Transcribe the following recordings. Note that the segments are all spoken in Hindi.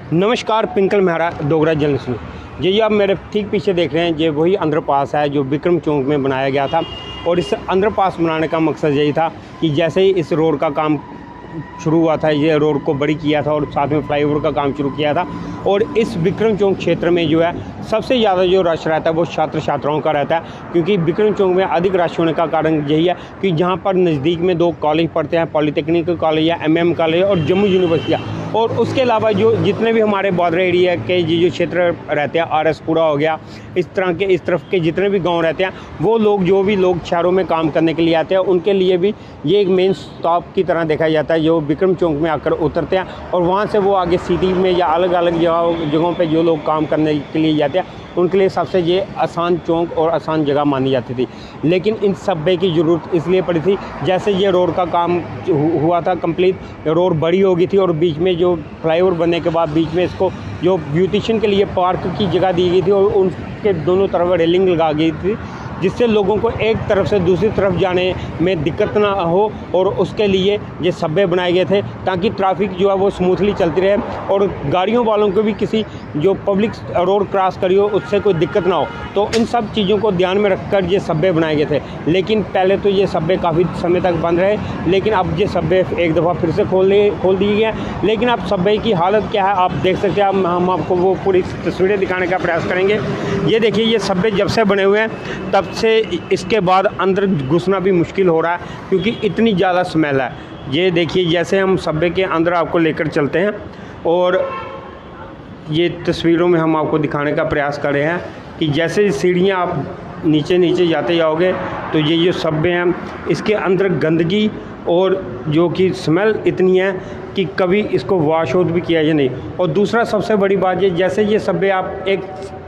नमस्कार, पिंकल मेहरा डोगरा जर्नलिस्ट में। ये आप मेरे ठीक पीछे देख रहे हैं, ये वही अंडरपास है जो विक्रम चौक में बनाया गया था। और इस अंडरपास बनाने का मकसद यही था कि जैसे ही इस रोड का काम शुरू हुआ था, ये रोड को बड़ी किया था और साथ में फ्लाईओवर का काम शुरू किया था। और इस विक्रम चौक क्षेत्र में जो है सबसे ज़्यादा जो रश रहता है वो छात्र छात्राओं का रहता है, क्योंकि विक्रम चौक में अधिक रश होने का कारण यही है कि जहाँ पर नज़दीक में 2 कॉलेज पढ़ते हैं, पॉलीटेक्निक कॉलेज या MM कॉलेज और जम्मू यूनिवर्सिटियाँ। और उसके अलावा जो जितने भी हमारे बॉर्डर एरिया के जो क्षेत्र रहते हैं, RS पुरा हो गया, इस तरह के इस तरफ के जितने भी गांव रहते हैं, वो लोग जो भी लोग शहरों में काम करने के लिए आते हैं, उनके लिए भी ये एक मेन स्टॉप की तरह देखा जाता है, जो विक्रम चौक में आकर उतरते हैं और वहाँ से वो आगे सिटी में या अलग अलग जगहों पे जो लोग काम करने के लिए जाते हैं, उनके लिए सबसे ये आसान चौक और आसान जगह मानी जाती थी। लेकिन इन सब्बे की ज़रूरत इसलिए पड़ी थी, जैसे ये रोड का काम हुआ था कंप्लीट, रोड बड़ी हो गई थी और बीच में जो फ्लाईओवर बनने के बाद बीच में इसको जो ब्यूटिशियन के लिए पार्क की जगह दी गई थी और उनके दोनों तरफ रेलिंग लगा गई थी, जिससे लोगों को एक तरफ से दूसरी तरफ जाने में दिक्कत ना हो। और उसके लिए ये सब्बे बनाए गए थे ताकि ट्रैफिक जो है वो स्मूथली चलती रहे और गाड़ियों वालों को भी किसी जो पब्लिक रोड क्रॉस करी हो उससे कोई दिक्कत ना हो। तो इन सब चीज़ों को ध्यान में रखकर ये सब्बे बनाए गए थे। लेकिन पहले तो ये सब्बे काफ़ी समय तक बंद रहे, लेकिन अब ये सब्बे एक दफ़ा फिर से खोल दिए गए। लेकिन अब सब्बे की हालत क्या है आप देख सकते हैं। हम आपको वो पूरी तस्वीरें दिखाने का प्रयास करेंगे। ये देखिए, ये सब्बे जब से बने हुए हैं तब से इसके बाद अंदर घुसना भी मुश्किल हो रहा है, क्योंकि इतनी ज़्यादा स्मेल है। ये देखिए, जैसे हम सब्बे के अंदर आपको लेकर चलते हैं और ये तस्वीरों में हम आपको दिखाने का प्रयास कर रहे हैं कि जैसे सीढ़ियाँ आप नीचे जाते जाओगे तो ये जो सब्बे हैं इसके अंदर गंदगी और जो कि स्मेल इतनी है कि कभी इसको वॉश आउट भी किया या नहीं। और दूसरा सबसे बड़ी बात ये, जैसे ये सब्बे आप एक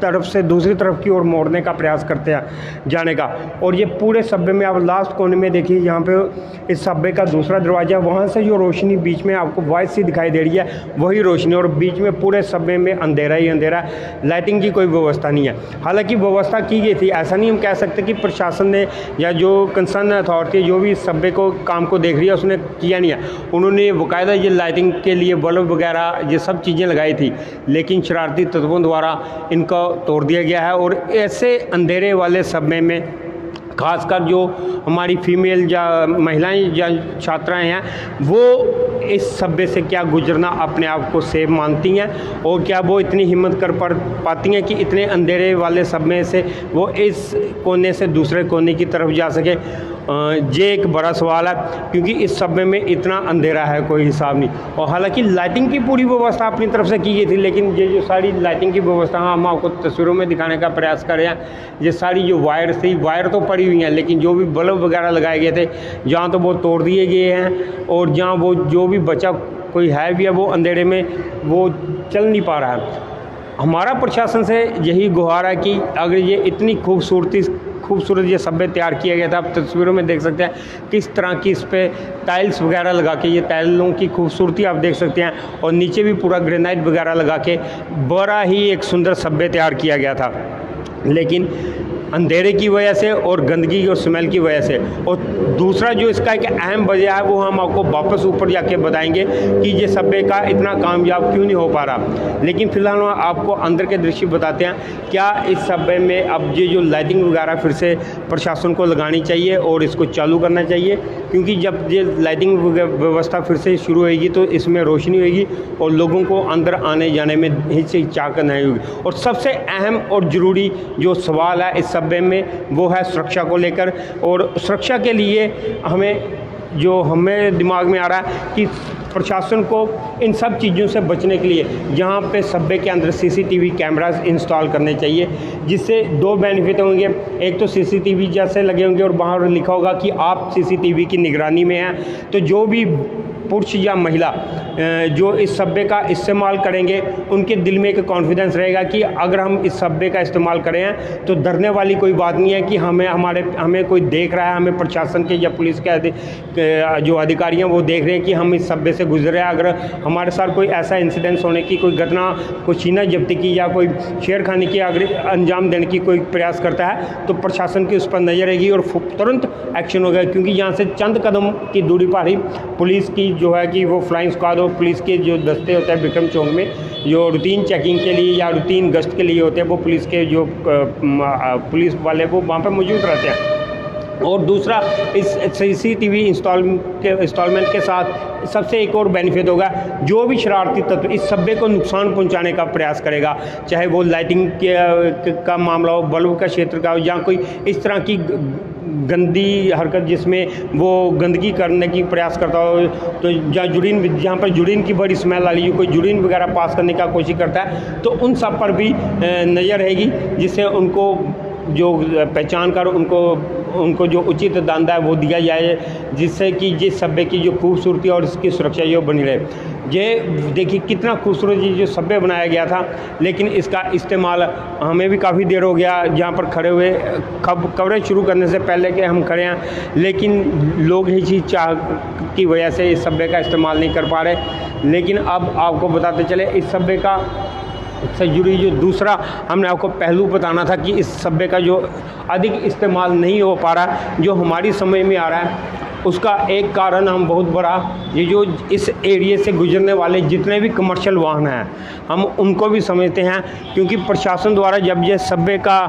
तरफ से दूसरी तरफ की ओर मोड़ने का प्रयास करते हैं जाने का, और ये पूरे सब्बे में आप लास्ट कोने में देखिए, यहाँ पे इस सब्बे का दूसरा दरवाज़ा, वहाँ से जो रोशनी बीच में आपको वाइट सी दिखाई दे रही है वही रोशनी, और बीच में पूरे सब्बे में अंधेरा ही अंधेरा, लाइटिंग की कोई व्यवस्था नहीं है। हालांकि व्यवस्था की गई थी, ऐसा नहीं हम कह सकते कि प्रशासन ने या जो कंसर्न अथॉरिटी जो भी सब्बे को काम को देख रही है उसने किया नहीं है। उन्होंने बाकायदा ये लाइटिंग के लिए बल्ब वगैरह ये सब चीज़ें लगाई थी, लेकिन शरारती तत्वों द्वारा इनका तोड़ दिया गया है। और ऐसे अंधेरे वाले सब्बे में खासकर जो हमारी फीमेल या महिलाएं या छात्राएं हैं, वो इस सब्बे से क्या गुजरना अपने आप को सेफ मानती हैं, और क्या वो इतनी हिम्मत कर पाती हैं कि इतने अंधेरे वाले सब्बे से वो इस कोने से दूसरे कोने की तरफ जा सके। ये एक बड़ा सवाल है, क्योंकि इस सब्बे में इतना अंधेरा है कोई हिसाब नहीं। और हालांकि लाइटिंग की पूरी व्यवस्था अपनी तरफ से की गई थी, लेकिन ये जो सारी लाइटिंग की व्यवस्था हम आपको तस्वीरों में दिखाने का प्रयास कर रहे हैं, ये सारी जो वायर थी, वायर तो पड़ी हुई हैं, लेकिन जो भी बल्ब वगैरह लगाए गए थे जहाँ तो वो तोड़ दिए गए हैं, और जहाँ वो जो भी बचा कोई है भी है वो अंधेरे में वो चल नहीं पा रहा है। हमारा प्रशासन से यही गुहार है कि अगर ये इतनी खूबसूरत ये सब्बे तैयार किया गया था, आप तस्वीरों में देख सकते हैं किस तरह की इस पर टाइल्स वगैरह लगा के, ये टाइलों की खूबसूरती आप देख सकते हैं, और नीचे भी पूरा ग्रेनाइट वगैरह लगा के बड़ा ही एक सुंदर सब्बे तैयार किया गया था। लेकिन अंधेरे की वजह से और गंदगी और स्मेल की वजह से, और दूसरा जो इसका एक अहम वजह है वो हम आपको वापस ऊपर जाके बताएंगे कि ये सब्बे का इतना कामयाब क्यों नहीं हो पा रहा। लेकिन फिलहाल हम आपको अंदर के दृश्य बताते हैं। क्या इस सब्बे में अब ये जो लाइटिंग वगैरह फिर से प्रशासन को लगानी चाहिए और इसको चालू करना चाहिए, क्योंकि जब ये लाइटिंग व्यवस्था फिर से शुरू होगी तो इसमें रोशनी होगी और लोगों को अंदर आने जाने में हिचकिचाहट नहीं होगी। और सबसे अहम और ज़रूरी जो सवाल है इस सब्बे में वो है सुरक्षा को लेकर। और सुरक्षा के लिए हमें दिमाग में आ रहा है कि प्रशासन को इन सब चीज़ों से बचने के लिए यहाँ पे सब्बे के अंदर CCTV कैमरास इंस्टॉल करने चाहिए, जिससे 2 बेनिफिट होंगे। एक तो CCTV जैसे लगे होंगे और बाहर लिखा होगा कि आप CCTV की निगरानी में हैं, तो जो भी पुरुष या महिला जो इस सब्बे का इस्तेमाल करेंगे उनके दिल में एक कॉन्फिडेंस रहेगा कि अगर हम इस सब्बे का इस्तेमाल करें हैं तो डरने वाली कोई बात नहीं है कि हमें कोई देख रहा है, हमें प्रशासन के या पुलिस के जो अधिकारी हैं वो देख रहे हैं कि हम इस सब्बे से गुजर रहे हैं। अगर हमारे साथ कोई ऐसा इंसिडेंस होने की कोई घटना, कोई छीना जब्ती की या कोई छेड़खानी की अगर अंजाम देने की कोई प्रयास करता है तो प्रशासन की उस पर नज़र रहेगी और तुरंत एक्शन होगा, क्योंकि यहाँ से चंद कदम की दूरी पर ही पुलिस की जो है कि वो फ्लाइंग स्क्वाड हो पुलिस के जो दस्ते होते हैं विक्रम चौक में, जो रूटीन चेकिंग के लिए या रूटीन गश्त के लिए होते हैं, वो पुलिस के जो पुलिस वाले वो वहाँ पर मौजूद रहते हैं। और दूसरा, इस CCTV इंस्टॉलमेंट के साथ सबसे एक और बेनिफिट होगा, जो भी शरारती तत्व इस सभ्य को नुकसान पहुंचाने का प्रयास करेगा, चाहे वो लाइटिंग का मामला हो, बल्ब का क्षेत्र का हो, या कोई इस तरह की गंदी हरकत जिसमें वो गंदगी करने की प्रयास करता हो, तो जहाँ पर जुड़ीन की बड़ी स्मेल आ रही है, कोई जुड़ीन वगैरह पास करने का कोशिश करता है, तो उन सब पर भी नज़र रहेगी, जिससे उनको जो पहचान कर उनको जो उचित दंड है वो दिया जाए, जिससे कि जिस सभ्य की जो खूबसूरती और इसकी सुरक्षा ये बनी रहे। ये देखिए कितना खूबसूरत ये जो सभ्य बनाया गया था, लेकिन इसका इस्तेमाल हमें भी काफ़ी देर हो गया जहाँ पर खड़े हुए, कवरेज शुरू करने से पहले के हम खड़े हैं, लेकिन लोग ही चीज़ चाह की वजह से इस सभ्य का इस्तेमाल नहीं कर पा रहे। लेकिन अब आपको बताते चले, इस सभ्य का से जुड़ी जो दूसरा हमने आपको पहलू बताना था कि इस सभ्य का जो अधिक इस्तेमाल नहीं हो पा रहा, जो हमारी समझ में आ रहा है, उसका एक कारण हम बहुत बड़ा, ये जो इस एरिए से गुजरने वाले जितने भी कमर्शियल वाहन हैं, हम उनको भी समझते हैं, क्योंकि प्रशासन द्वारा जब ये सभ्य का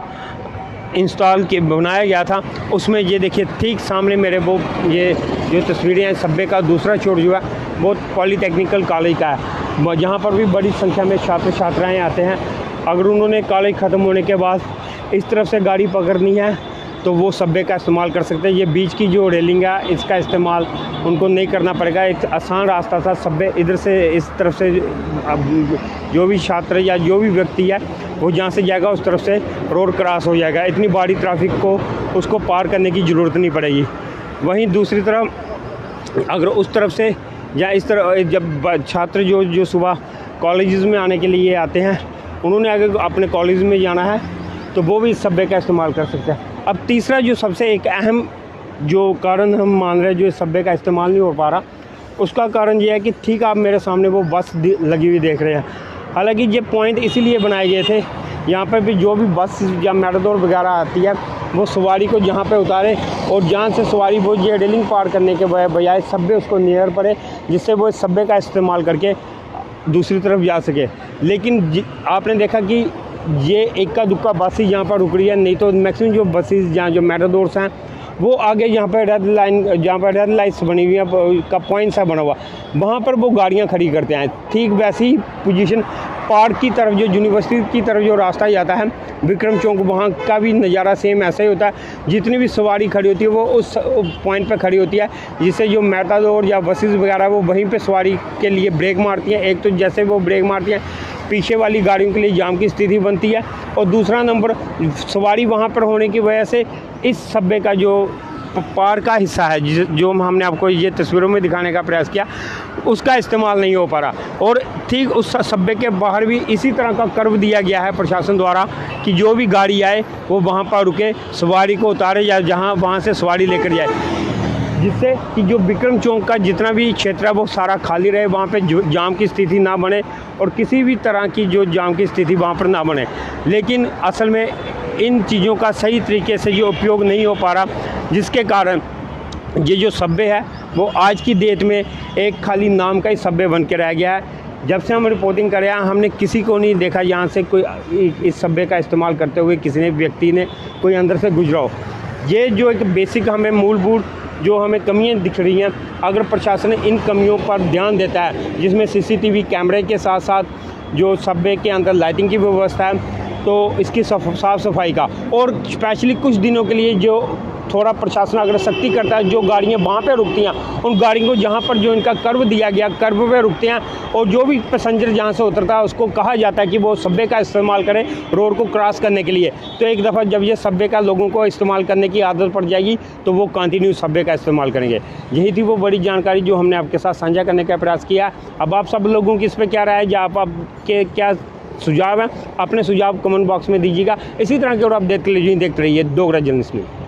इंस्टॉल के बनाया गया था, उसमें ये देखिए ठीक सामने मेरे वो ये जो तस्वीरें हैं, सभ्य का दूसरा छोर जो है वो पॉलीटेक्निकल कॉलेज का है, जहाँ पर भी बड़ी संख्या में छात्र छात्राएँ आते हैं। अगर उन्होंने कॉलेज ख़त्म होने के बाद इस तरफ से गाड़ी पकड़नी है तो वो सभ्य का इस्तेमाल कर सकते हैं। ये बीच की जो रेलिंग है इसका इस्तेमाल उनको नहीं करना पड़ेगा, एक आसान रास्ता था। सभ्य इधर से इस तरफ से जो भी छात्र या जो भी व्यक्ति है वो जहाँ से जाएगा उस तरफ से रोड क्रॉस हो जाएगा, इतनी बड़ी ट्रैफिक को उसको पार करने की ज़रूरत नहीं पड़ेगी। वहीं दूसरी तरफ अगर उस तरफ से या इस तरह जब छात्र जो सुबह कॉलेजेस में आने के लिए आते हैं, उन्होंने अगर अपने कॉलेज में जाना है तो वो भी इस सभ्य का इस्तेमाल कर सकते हैं। अब तीसरा जो सबसे एक अहम जो कारण हम मान रहे हैं जो इस सभ्य का इस्तेमाल नहीं हो पा रहा, उसका कारण ये है कि ठीक आप मेरे सामने वो बस लगी हुई देख रहे हैं। हालांकि ये पॉइंट इसीलिए बनाए गए थे, यहाँ पर भी जो भी बस या मेटाडोर वगैरह आती है वो सवारी को जहाँ पे उतारे और जहाँ से सवारी वो ये रेलिंग पार करने के बजाय सभ्य उसको नियर पड़े, जिससे वो इस सभ्य का इस्तेमाल करके दूसरी तरफ जा सके। लेकिन आपने देखा कि ये इक्का दुक्का बस ही यहाँ पर रुक रही है, नहीं तो मैक्सिमम जो बसेस जहाँ जो मेटाडोर्स हैं वो आगे यहाँ पर रेड लाइन, जहाँ पर रेड लाइट्स बनी हुई है का पॉइंट सा बना हुआ, वहाँ पर वो गाड़ियाँ खड़ी करते हैं। ठीक वैसी ही पोजीशन पार्क की तरफ जो यूनिवर्सिटी की तरफ जो रास्ता जाता है विक्रम चौक, वहाँ का भी नज़ारा सेम ऐसा ही होता है। जितनी भी सवारी खड़ी होती है वो उस पॉइंट पर खड़ी होती है, जिससे जो मेटाडोर या बसेस वगैरह वो वहीं पे सवारी के लिए ब्रेक मारती हैं। एक तो जैसे वो ब्रेक मारती हैं पीछे वाली गाड़ियों के लिए जाम की स्थिति बनती है, और दूसरा नंबर सवारी वहाँ पर होने की वजह से इस सभ्य का जो पार का हिस्सा है जो हमने आपको ये तस्वीरों में दिखाने का प्रयास किया, उसका इस्तेमाल नहीं हो पा रहा। और ठीक उस सभ्य के बाहर भी इसी तरह का कर्व दिया गया है प्रशासन द्वारा कि जो भी गाड़ी आए वो वहाँ पर रुके, सवारी को उतारे या जहाँ वहाँ से सवारी लेकर जाए, जिससे कि जो विक्रम चौक का जितना भी क्षेत्र है वो सारा खाली रहे, वहाँ पे जाम की स्थिति ना बने और किसी भी तरह की जो जाम की स्थिति वहाँ पर ना बने। लेकिन असल में इन चीज़ों का सही तरीके से जो उपयोग नहीं हो पा रहा, जिसके कारण ये जो सभ्य है वो आज की डेट में एक खाली नाम का ही सभ्य बन के रह गया है। जब से हम रिपोर्टिंग कर रहे हैं हमने किसी को नहीं देखा यहाँ से कोई इस सभ्य का इस्तेमाल करते हुए किसी ने व्यक्ति ने कोई अंदर से गुजरा हो। ये जो एक बेसिक हमें मूलभूत जो हमें कमियां दिख रही हैं, अगर प्रशासन इन कमियों पर ध्यान देता है, जिसमें CCTV कैमरे के साथ साथ जो सभ्य के अंदर लाइटिंग की व्यवस्था है, तो इसकी साफ़ सफाई का, और स्पेशली कुछ दिनों के लिए जो थोड़ा प्रशासन अगर सख्ती करता है, जो गाड़ियां वहाँ पे रुकती हैं उन गाड़ियों को जहाँ पर जो इनका कर्व दिया गया कर्व पे रुकते हैं, और जो भी पैसेंजर जहाँ से उतरता है उसको कहा जाता है कि वो सभ्य का इस्तेमाल करें रोड को क्रॉस करने के लिए। तो एक दफ़ा जब ये सभ्य का लोगों को इस्तेमाल करने की आदत पड़ जाएगी तो वो कंटिन्यू सभ्य का इस्तेमाल करेंगे। यही थी वो बड़ी जानकारी जो हमने आपके साथ साझा करने का प्रयास किया। अब आप सब लोगों की इस पर क्या राय है या आपके क्या सुझाव हैं, अपने सुझाव कमेंट बॉक्स में दीजिएगा। इसी तरह के और अपडेट के लिए देखते रहिए डोगरा जर्नलिस्ट न्यूज़।